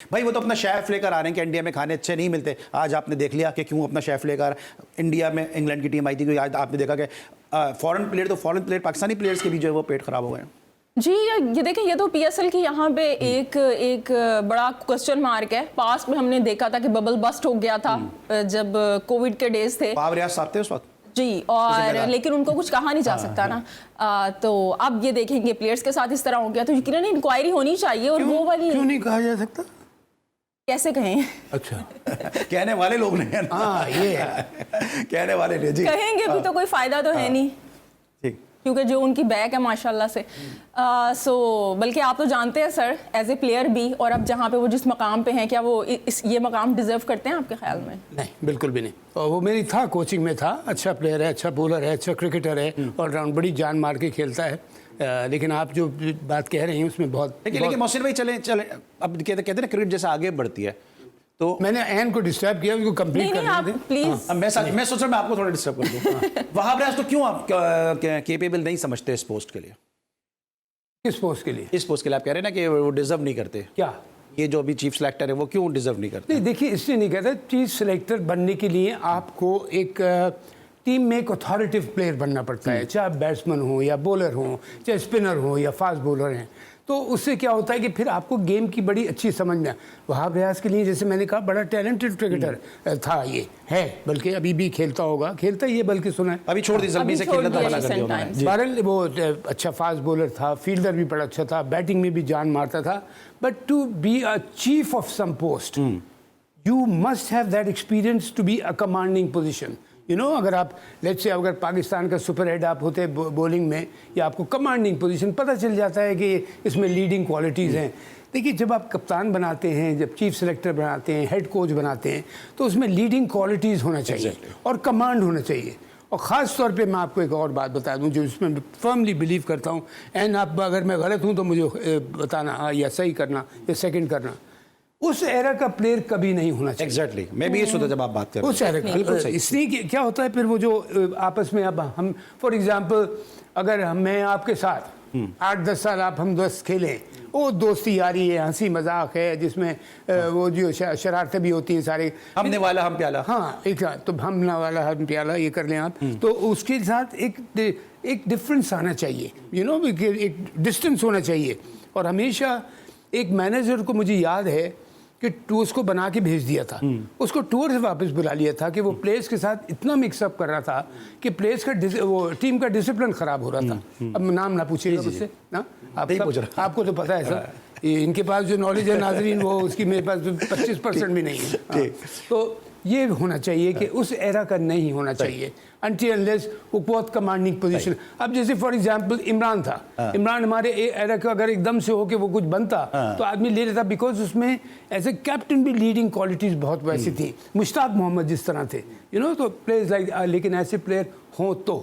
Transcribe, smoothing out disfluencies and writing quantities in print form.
भाई वो तो अपना शेफ लेकर आ रहे हैं कि इंडिया में खाने अच्छे नहीं मिलते। आज आपने देख लिया कि क्यों अपना शेफ लेकर इंडिया में इंग्लैंड की टीम आई थी, आज आपने देखा कि फॉरेन प्लेयर पाकिस्तानी प्लेयर्स के भी जो है वो पेट खराब हो गए हैं। जी ये देखें, ये तो पीएसएल की यहाँ पे एक बड़ा क्वेश्चन मार्क है। पास में हमने देखा था कि बबल बस्ट हो गया था जब कोविड के डेज थे। पाव रियाज साहब थे उस वक्त जी, और लेकिन उनको कुछ कहा नहीं जा सकता ना। तो अब ये देखेंगे प्लेयर्स के साथ इस तरह हो गया तो यकीनन इंक्वायरी होनी चाहिए। और वो वाली क्यों नहीं कहा जा सकता? कैसे कहें? अच्छा कहने वाले लोग नहीं है ना। ये है। कहने वाले नहीं जी, कहेंगे भी तो कोई फायदा तो है नहीं, ठीक, क्योंकि जो उनकी बैक है माशाल्लाह से। बल्कि आप तो जानते हैं सर एज ए प्लेयर भी, और अब जहाँ पे वो जिस मकाम पे हैं, क्या वो ये मकाम डिजर्व करते हैं आपके ख्याल में? नहीं, बिल्कुल भी नहीं। और वो मेरी था कोचिंग में था, अच्छा प्लेयर है, अच्छा बॉलर है, अच्छा क्रिकेटर है, ऑलराउंड बड़ी जान मार के खेलता है। लेकिन आप जो बात कह रहे हैं उसमें बहुत लेकिन मोहसिन भाई चले अब कहते हैं ना क्रिकेट जैसे आगे बढ़ती है तो मैंने एन को डिस्टर्ब किया, उसको कंप्लीट करने दें प्लीज। मैं सोच रहा मैं आपको थोड़ा डिस्टर्ब कर दूं। वहाब रियाज तो क्यों आप केपेबल नहीं समझते इस पोस्ट के लिए? किस पोस्ट के लिए? इस पोस्ट के लिए आप कह रहे हैं ना कि वो डिजर्व नहीं करते। क्या ये जो अभी चीफ सिलेक्टर है वो क्यों डिजर्व नहीं करते? नहीं, देखिए इसलिए नहीं कहता। चीफ सिलेक्टर बनने के लिए आपको एक टीम में एक अथॉरिटिव प्लेयर बनना पड़ता है, चाहे बैट्समैन हो या बॉलर हो, चाहे स्पिनर हो या फास्ट बॉलर हैं। तो उससे क्या होता है कि फिर आपको गेम की बड़ी अच्छी समझ में। वहाब रियाज के लिए जैसे मैंने कहा बड़ा टैलेंटेड क्रिकेटर था, ये है, बल्कि अभी भी खेलता होगा, खेलता ही है बल्कि सुना है अभी छोड़ दी, जल्दी से खेलना था मना कर दिया उन्होंने। बहरहाल वो अच्छा फास्ट बॉलर था, फील्डर भी बड़ा अच्छा था, बैटिंग में भी जान मारता था। But to be a chief of some post you must have that experience to be a commanding position. You know, अगर आप लेट्स से अगर पाकिस्तान का सुपर हेड आप होते बॉलिंग में, या आपको कमांडिंग पोजीशन पता चल जाता है कि इसमें लीडिंग क्वालिटीज़ हैं। देखिए जब आप कप्तान बनाते हैं, जब चीफ सेलेक्टर बनाते हैं, हेड कोच बनाते हैं, तो उसमें लीडिंग क्वालिटीज़ होना चाहिए और कमांड होना चाहिए। और ख़ास तौर पे मैं आपको एक और बात बता दूं जो इसमें फर्मली बिलीव करता हूं, एंड आप अगर मैं गलत हूं तो मुझे बताना या सही करना या सेकंड करना। उस एरा का प्लेयर कभी नहीं होना चाहिए। एग्जैक्टली, मैं भी ये सोचा जब आप बात कर रहे हैं। उस एरा का इसलिए क्या होता है फिर वो जो आपस में अब हम फॉर एग्जांपल अगर मैं आपके साथ 8-10 साल हम दोस्त खेलें, वो दोस्ती यारी है, हंसी मजाक है, जिसमें वो जो शरारतें भी होती हैं सारे, हमने वाला हम प्याला। हाँ, एक तो हमना वाला हम प्याला ये कर लें आप, तो उसके साथ एक डिफरेंस आना चाहिए, यू नो, एक डिस्टेंस होना चाहिए। और हमेशा एक मैनेजर को मुझे याद है कि टूर उसको बना के भेज दिया था, उसको टूर से वापस बुला लिया था कि वो प्लेयर्स के साथ इतना मिक्सअप कर रहा था कि प्लेयर्स का वो टीम का डिसिप्लिन खराब हो रहा था। अब नाम ना पूछिएगा मुझसे ना, आपको तो पता है सर, इनके पास जो नॉलेज है नाजरीन वो उसकी मेरे पास 25% भी नहीं है। तो ये होना चाहिए कि उस एरा का नहीं होना चाहिए until unless वो बहुत कमांडिंग पोजीशन। अब जैसे फॉर एग्जांपल इमरान था, इमरान हमारे एरा का अगर एकदम से हो के वो कुछ बनता तो आदमी ले लेता, बिकॉज उसमें एज ए कैप्टन भी लीडिंग क्वालिटीज बहुत वैसी थी। मुश्ताक मोहम्मद जिस तरह थे, यू नो, तो प्लेयर्स लाइक, लेकिन ऐसे प्लेयर हों तो